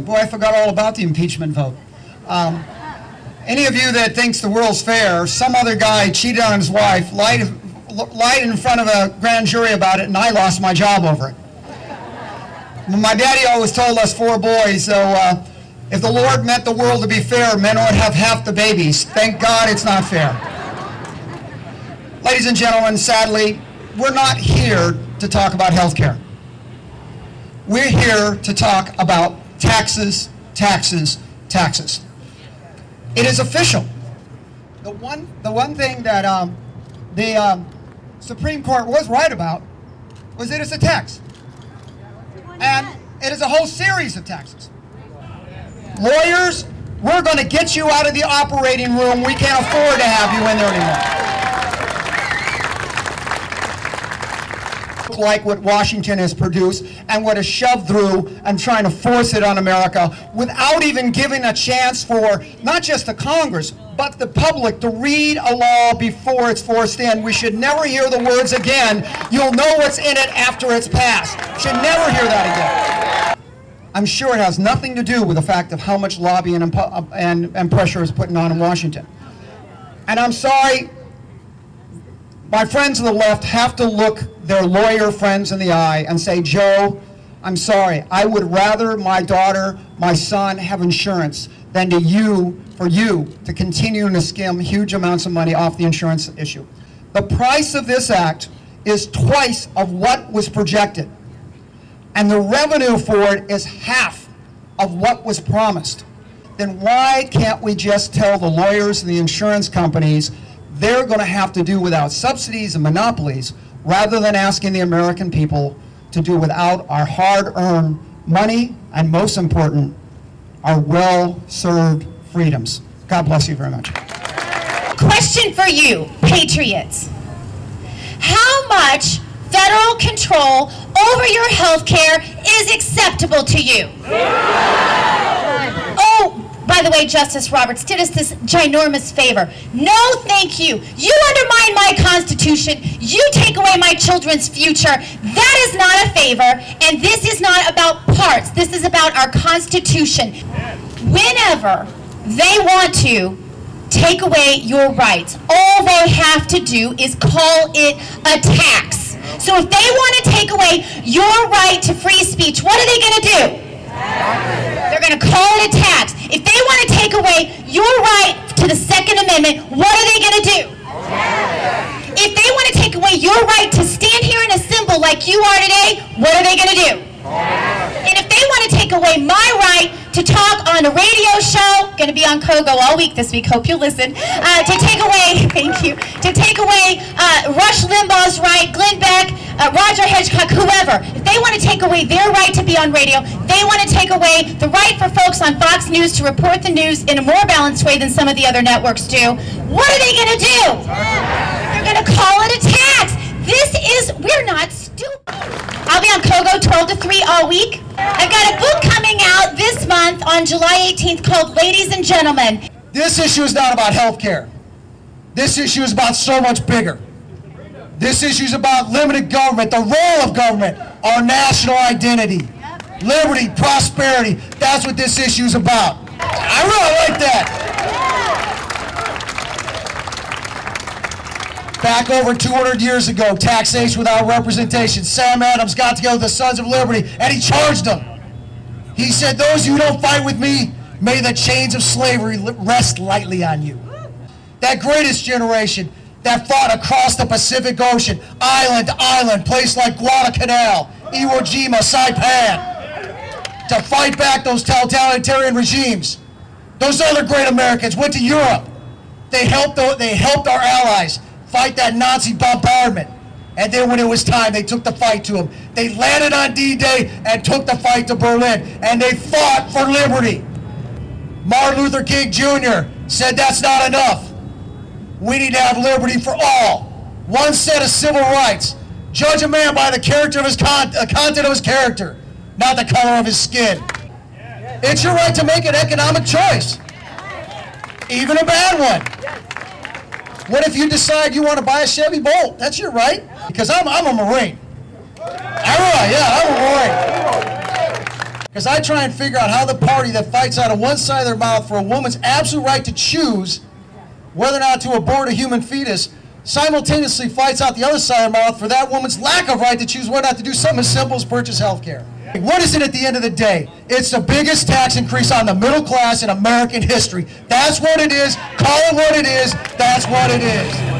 Boy, I forgot all about the impeachment vote. Any of you that thinks the world's fair, some other guy cheated on his wife, lied in front of a grand jury about it, and I lost my job over it. My daddy always told us 4 boys, so if the Lord meant the world to be fair, men would have half the babies. Thank God it's not fair. Ladies and gentlemen, sadly, we're not here to talk about health care. We're here to talk about taxes, taxes, taxes. It is official. The one thing that the Supreme Court was right about was that it's a tax. And it is a whole series of taxes. Lawyers, we're going to get you out of the operating room. We can't afford to have you in there anymore. Like what Washington has produced and what is shoved through and trying to force it on America without even giving a chance for not just the Congress but the public to read a law before it's forced in. We should never hear the words again, "You'll know what's in it after it's passed." Should never hear that again. I'm sure it has nothing to do with the fact of how much lobbying and pressure is putting on in Washington. And I'm sorry, my friends on the left have to look their lawyer friends in the eye and say, "Joe, I'm sorry. I would rather my daughter, my son have insurance than for you to continue to skim huge amounts of money off the insurance issue." The price of this act is twice of what was projected, and the revenue for it is half of what was promised. Then why can't we just tell the lawyers and the insurance companies they're going to have to do without subsidies and monopolies, rather than asking the American people to do without our hard-earned money and, most important, our well-served freedoms. God bless you very much. Question for you, patriots. How much federal control over your health care is acceptable to you? Oh, by the way, Justice Roberts did us this ginormous favor. No, thank you. You undermine my Constitution. You take away my children's future. That is not a favor, and this is not about parts. This is about our Constitution. Whenever they want to take away your rights, all they have to do is call it a tax. So if they want to take away your right to free speech, what are they going to do? They're going to call it a tax. If they want to take away your right to the Second Amendment, what are they going to do? If they want to take away your right to stand here and assemble like you are today, what are they going to do? And if they want to take away my right to talk on a radio show, going to be on Kogo all week this week, hope you'll listen, to take away, thank you, to take away Rush Limbaugh's right, Glenn Beck, Roger Hitchcock, whoever, if they want to take away their right to be on radio, they want to take away the right for folks on Fox News to report the news in a more balanced way than some of the other networks do, what are they going to do? They're going to call it a tax. We're not stupid. I'll be on Kogo 12 to 3 all week. I've got a book coming out this month on July 18th called Ladies and Gentlemen. This issue is not about health care. This issue is about so much bigger. This issue is about limited government, the role of government, our national identity, liberty, prosperity. That's what this issue is about. I really like that. Back over 200 years ago, taxation without representation. Sam Adams got together with the Sons of Liberty and he charged them. He said, "Those who don't fight with me, may the chains of slavery rest lightly on you." That greatest generation that fought across the Pacific Ocean, island to island, places like Guadalcanal, Iwo Jima, Saipan, to fight back those totalitarian regimes. Those other great Americans went to Europe. They helped our allies fight that Nazi bombardment. And then when it was time, they took the fight to them. They landed on D-Day and took the fight to Berlin. And they fought for liberty. Martin Luther King Jr. said that's not enough. We need to have liberty for all. One set of civil rights. Judge a man by the character of his content of his character, not the color of his skin. It's your right to make an economic choice, even a bad one. What if you decide you want to buy a Chevy Bolt? That's your right, because I'm a Marine. I'm a Marine. Because I try and figure out how the party that fights out of one side of their mouth for a woman's absolute right to choose whether or not to abort a human fetus simultaneously fights out the other side of their mouth for that woman's lack of right to choose whether or not to do something as simple as purchase health care. What is it at the end of the day? It's the biggest tax increase on the middle class in American history. That's what it is. Call it what it is. That's what it is.